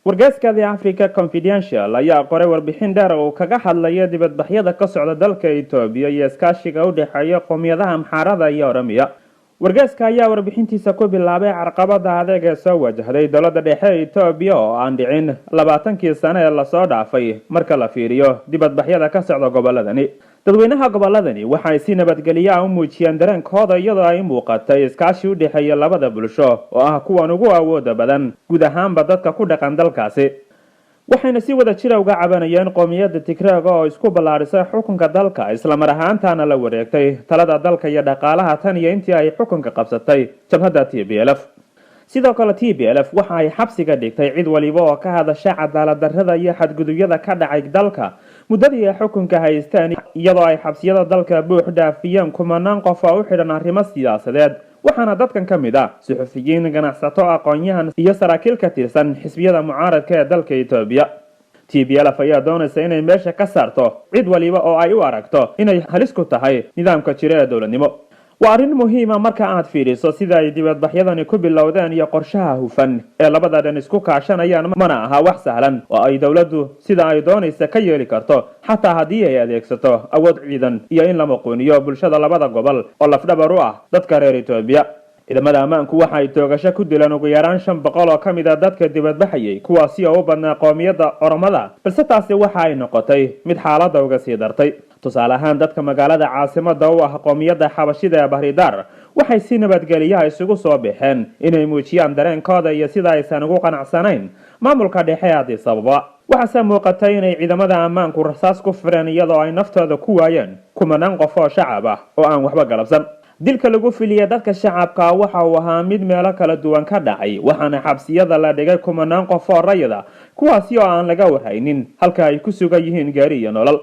wargeyska The Africa Confidential ayaa qoray warbixin dheer oo kaga hadlaya dibadbaxyada ka socda dalka Itoobiya iyo iskaashiga u dhaxeeya qowmiyadaha Amxaarada iyo Oromiya. wargeyska ayaa warbixintiisa ku bilaabay carqabada adeeg ee soo wajahday dowladda dhexe ee Itoobiya oo aan dhicin 20kii sano ee la soo dhaafay marka la fiiriyo dibadbaxyada ka socda goboladani. dadweynaha goboladani waxay si nabadgelyo u muujiyeen dareenkooda iyadoo ay muuqatay iskaashi u dhaxeeya labada bulsho oo ah kuwan ugu awooda badan guud ahaanba dadka ku dhaqan dalkaasi. waxayna si wada jir uga cabanayeen qowmiyadda Tigreega oo isku ballaarisay xukunka dalka isla mar ahaantaana la wareegtay talada dalka iyo dhaqaalaha tan iyo intii ay xukunka qabsatay jabhadda TPLF. sidoo kale TPLF waxa ay xabsiga dhigtay cid waliba oo ka hadasha cadaalad darrada iyo xadgudubyada ka dhacay dalka muddadii ay xukunka haysteen, iyadoo ay xabsiyada dalka buux dhaafiyeen kumanaan qof oo u xidhan arrimo siyaasadeed. waxaana dadkan ka mid ah suxufiyiin, ganacsato, aqoon-yahan iyo saraakiil ka tirsan xisbiyada mucaaradka ee dalka Itoobiya. TPLF ayaa doonaysa inay meesha ka saarto cid waliba oo ay u aragto inay halis ku tahay nidaamka jira ee dowladnimo. waa arrin muhiima marka aad fiiriso sida ay dibadbaxyadani ku bilowdeen iyo qorshaha hufan ee labada dhan isku kaashanayaan. mana aha wax sahlan oo ay dowladdu sida ay doonaysa ka yeeli karto, xataa haddii ay adeegsato awood ciidan iyo in la maquuniyo bulshada labada gobol oo lafdhabar u ah dadka reer Itoobiya. ciidamada ammaanku waxa ay toogasho ku dileen ugu yaraan 500 oo ka mid ah dadka dibadbaxayay, kuwaasi oo u badnaa qowmiyadda Oromada, balse taasi waxa ay noqotay mid xaaladda uga sii dartay. tusaale ahaan dadka magaalada caasimada u ah qowmiyadda Xabashida ee Bahridar waxay si nabadgelyo isugu soo baxeen inay muujiyaan dareenkooda iyo sida aysan ugu qanacsanayn maamulka dhexe ee Addis Ababa. waxaase muuqatay inay ciidamada ammaanku rasaas ku fureen iyadoo ay naftooda ku waayeen kumanaan qof oo shacab ah oo aan waxba galabsan. dilka lagu filiyay dadka shacabka waxa uu ahaa mid meelo kala duwan ka dhacay, waxaana xabsiyada la dhigay kumanaan qof oo rayid ah kuwaasi oo aan laga warhaynin halka ay ku sugan yihiin gaari iyo nolol.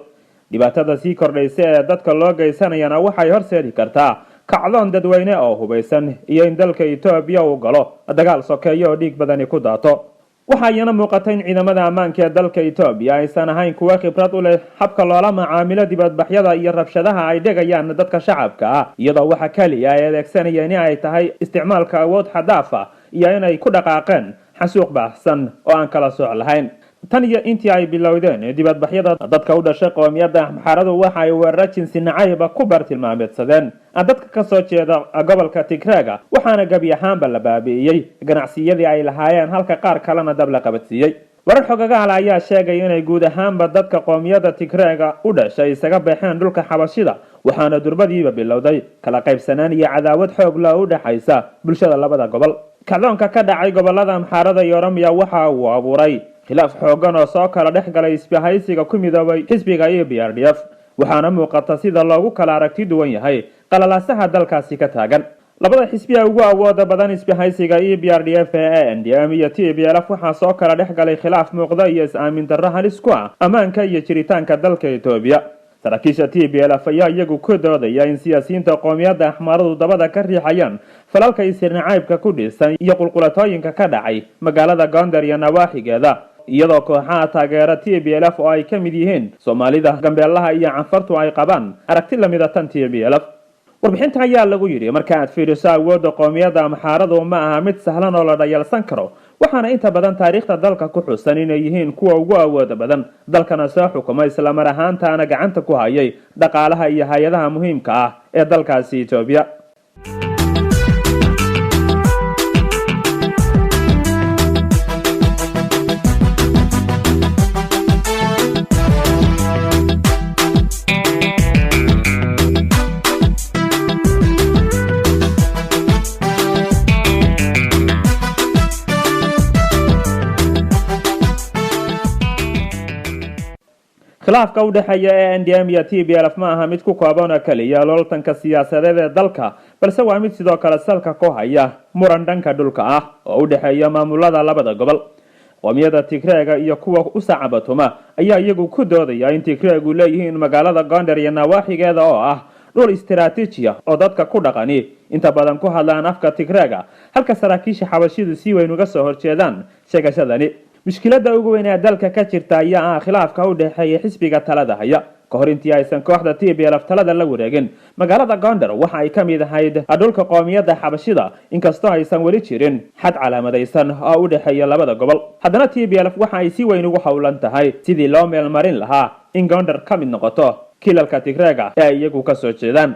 dhibaatada sii kordhaysa ee dadka loo geysanayana waxay horseedi kartaa kacdoon dadweyne oo hubaysan iyo in dalka Itoobiya uu galo dagaal sokeeyo oo dhiig badani ku daato. waxayna muuqatay in ciidamada ammaanka ee dalka Itoobiya aysan ahayn kuwa khibrad u leh habka loola macaamilo dibadbaxyada iyo rabshadaha ay dhigayaan dadka shacabka ah, iyadoo waxa kaliya ay adeegsanayeen in ay tahay isticmaalka awood xadaaf ah iyo inay ku dhaqaaqeen xasuuq baahsan oo aan kala sooc lahayn. tan iyo intii ay bilowdeen dibadbaxyada dadka u dhashay qowmiyadda Amxaaradu waxa ay weerar jinsi nacayb ku bartilmaameedsadeen dadka ka soo jeeda gobolka Tigreega, waxaana gabi ahaanba la baabi'iyay ganacsiyadii ay lahaayeen halka qaar kalena dab la qabadsiiyay. warar xogagal ayaa sheegay inay guud ahaanba dadka qowmiyadda Tigreega u dhashay isaga baxeen dhulka Xabashida, waxaana durbadiiba bilowday kala qaybsanaan iyo cadaawad xoog leh u dhaxaysa bulshada labada gobol. kacdoonka ka dhacay gobolada Amxaarada iyo Oromiya waxa uu abuuray khilaaf xoogan oo soo kala dhex galay isbahaysiga ku midoobay xisbiga EPRDF, waxaana muuqata sida loogu kala aragti duwan yahay qalalaasaha dalkaasi ka taagan. labada xisbi ee ugu awooda badan isbahaysiga EPRDF ee NDM iyo TPLF waxaa soo kala dhex galay khilaaf muuqda iyo is-aamin darro halis ku ah ammaanka iyo jiritaanka dalka Itoobiya. saraakiisha TPLF ayaa iyagu ku doodaya in siyaasiyiinta qowmiyadda Axmaaradu dabada ka riixayaan falalka isirnacaybka ku dhisan iyo qulqulatooyinka ka dhacay magaalada Gondar iyo nawaaxigeeda, iyadoo kooxaha taageera TPLF oo ay ka mid yihiin Soomaalida, Gambeelaha iyo Canfartu ay qabaan aragti la mid ah tan TPLF. warbixinta ayaa lagu yiri marka aad fiiriso awoodda qowmiyadda Amxaaradu ma aha mid sahlan oo la dhayalsan karo, waxaana inta badan taariikhda dalka ku xusan inay yihiin kuwa ugu awooda badan dalkana soo xukuma isla mar ahaantaana gacanta ku hayay dhaqaalaha iyo hay'adaha muhiimka ah ee dalkaasi Itoobiya. khilaafka u dhaxeeya ee NDM iyo TPLF ma aha mid ku kooban oo kaliya loolanka siyaasadeed ee dalka, balse waa mid sidoo kale salka ku haya muran dhanka dhulka ah oo u dhaxeeya maamulada labada gobol. qowmiyadda Tigreega iyo kuwa u sacabatuma ayaa iyagu ku doodaya in Tigreegu leeyihiin magaalada Gondar iyo nawaaxigeeda oo ah dhul istiraatiiji ah oo dadka ku dhaqani inta badan ku hadlaan afka Tigreega, halka saraakiisha Xabashidu si weyn uga soo horjeedaan sheegashadani. mushkiladda ugu weyn ee dalka ka jirta ayaa ah khilaafka u dhaxeeya xisbiga talada haya ka hor intii aysan kooxda TPLF talada la wareegin. Magaalada Gondar waxa ay ka mid ahayd dhulka qoomiyadda Xabashida inkastoo aysan weli jirin xad calaamadaysan oo u dhaxeeya labada gobol. Haddana TPLF waxa ay si weyn ugu howlan tahay sidii loo meel marin lahaa in Gondar ka mid noqoto kilalka Tigreega ee iyagu ka soo jeedaan.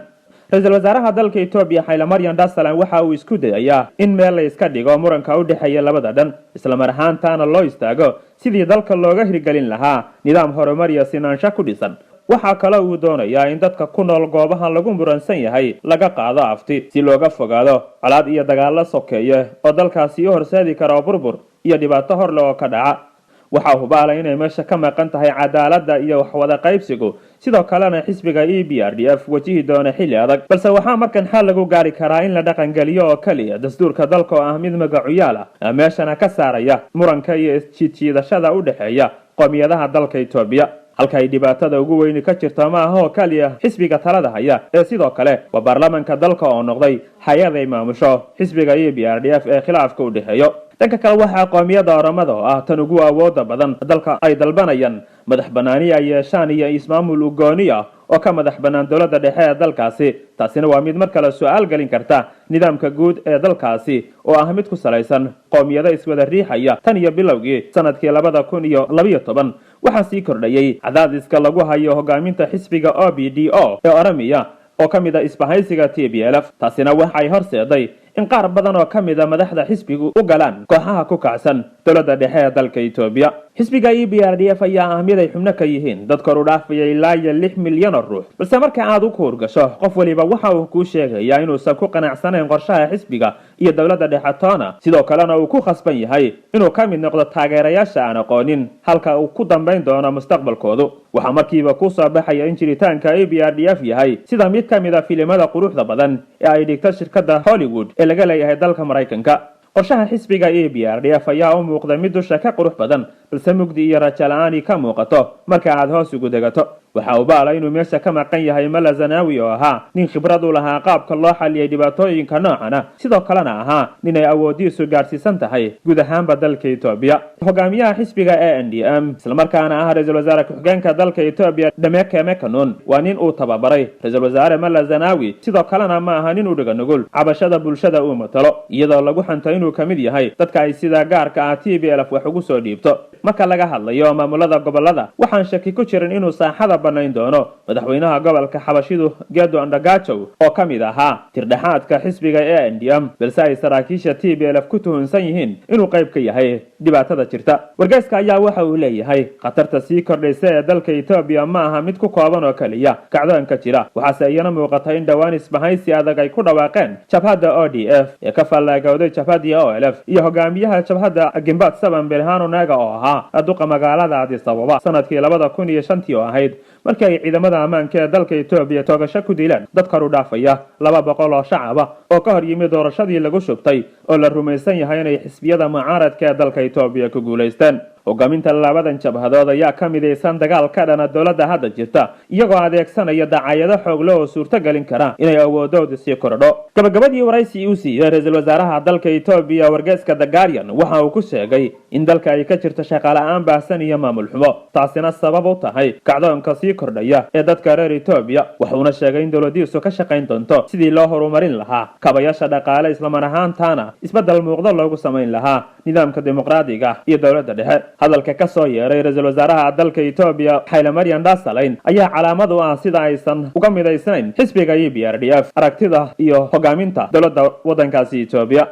Ra'iisul wasaaraha dalka Itoobiya Haile Mariam Desalegn waxa uu isku dayayaa in meel la iska dhigo muranka u dhaxeeya labada dhan isla mar ahaantaana loo istaago sidii dalka looga hirgelin lahaa nidaam horumar iyo sinaansho ku dhisan. waxa kale uu doonayaa in dadka ku nool goobaha lagu muransan yahay laga qaado afti si looga fogaado colaad iyo dagaalo sokeeye oo dalkaasi u horseedi kara burbur iyo dhibaato hor leh oo ka dhaca. waxa uu baalay inay meesha ka maqan tahay cadaaladda iyo wax wada qaybsigu sidoo kalena xisbiga EPRDF wajihi doona xilli adag balse waxa markan xal lagu gaari karaa in la dhaqan galiyo oo kaliya dastuurka dalka oo ah mid magacuyaal ah meeshana ka saaraya muranka iyo isjiidashada u dhaxeeya qoomiyadaha dalka Itoobiya. halka ay dhibaatada ugu weyn ka jirto ma aha oo kaliya xisbiga talada haya ee sidoo kale waa baarlamaanka dalka oo noqday hay'ad ay maamusho xisbiga EPRDF ee khilaafka u dhaxeeyo. dhanka kale waxa qoomiyadda Oromada oo ah tan ugu awoodda badan dalka ay dalbanayaan madax banaani ay yeeshaan iyo ismaamul u gooni ah oo ka madax banaan dawladda dhexe ee dalkaasi. taasina waa mid mar kale su'aal galin karta nidaamka guud ee dalkaasi oo ah mid ku salaysan qoomiyada iswada riixaya tan iyo bilowgii sanadkii 2012 waxaa sii kordhayay cadaadiska lagu hayo hogaaminta xisbiga OPDO ee Oromiya oo ka mid ah isbahaysiga TPLF. taasina waxay horseeday in qaar badan oo ka mid ah madaxda xisbigu u galaan kooxaha ku kacsan dawladda dhexe ee dalka Itoobiya. xisbiga EPRDF ayaa ah mid ay xubno ka yihiin dad kor u dhaafaya ilaa 6 milyan oo ruux balse marka aad u koorgasho qof waliba waxa uu ku sheegayaa inuusan ku qanacsanayn qorshaha xisbiga iyo dawladda dhexe toona sidoo kalena uu ku khasban yahay inuu ka mid noqdo taageerayaasha aan aqoonin halka uu ku dambeyn doono mustaqbalkoodu. waxaa markiiba ku soo baxaya in jiritaanka EPRDF yahay sida mid ka mid ah filimada quruxda badan ee ay dhigto shirkadda Hollywood ee laga leeyahay dalka Mareykanka. qorshaha xisbiga EPRDF ayaa u muuqda mid dusha ka qurux badan balse mugdi iyo rajo la'aan ka muuqato marka aad hoos ugu degato. waxa uu baalay inuu meesha ka maqan yahay Mala Zanaawi oo ahaa nin khibrad u lahaa qaabka loo xaliyay dhibaatooyinka noocan ah sidoo kalena ahaa nin ay awoodiisu gaarsiisan tahay guud ahaanba dalka Itoobiya. hogaamiyaha xisbiga NDM isla markaana ah ra'iisul wasaare ku-xigeenka dalka Itoobiya Demeke Mekonnen waa nin uu tababaray ra'iisul wasaare Mala Zanaawi sidoo kalena ma aha nin u dhiga nugul cabashada bulshada uu matalo iyadoo lagu xantay inuu kamid yahay dadka ay sida gaarka ah TPLF wax ugu soo dhiibto. marka laga hadlayo maamulada gobolada waxaan shaki ku jirin inuu saaxada banayn doono madaxweynaha gobolka Xabashidu Gedo Andagacho oo kamid ahaa tirdhaxaadka xisbiga NDM balse ay saraakiisha TPLF ku tuhunsan yihiin inuu qayb ka yahay dhibaatada jirta. wargeyska ayaa waxa uu leeyahay khatarta sii kordhaysa ee dalka Itoobiya ma aha mid ku kooban oo kaliya kacdoonka jira waxaase iyana muuqata in dhawaan isbahaysi adag ay ku dhawaaqeen jabhadda ODF ee ka fallaagowday jabhadda OLF iyo hogaamiyaha jabhadda Gimbaad Saban Berhanu Naga oo ahaa aduqa magaalada Addis Ababa sanadkii 2005 oo ahayd markii ay ciidamada ammaanka ee dalka Itoobiya toogasho ku dileen dad kor u dhaafaya 200 oo shacab ah oo ka hor yimid doorashadii lagu shubtay oo la rumaysan yahay inay xisbiyada mucaaradka ee dalka Itoobiya ku guuleysteen. hogaaminta labadan jabhadood ayaa ka midaysan dagaal ka dhana dawladda hadda jirta iyagoo adeegsanaya dacaayado xoog leh oo suurto galin kara inay awoodooda sii kordho. gabagabadii waraysi uu siiyay ra'iisul wasaaraha dalka Itoobiya wargeyska The Guardian waxa uu ku sheegay in dalka ay ka jirto shaqo la'aan baahsan iyo maamul xumo taasina sabab u tahay kacdoonka sii kordhaya ee dadka reer Itoobiya. wuxuuna sheegay in dawladdiisu ka shaqayn doonto sidii loo horumarin lahaa kabayaasha dhaqaale isla mar ahaantaana isbedel muuqda loogu samayn lahaa nidaamka dimuqraadiga iyo dawladda dhexe. hadalka ka soo yeeray ra'iisul wasaaraha dalka Itoobiya Haile Mariam Desalegn ayaa calaamad u ah sida aysan uga midaysnayn xisbiga EPRDF aragtida iyo hogaaminta dawladda wadankaasi Itoobiya.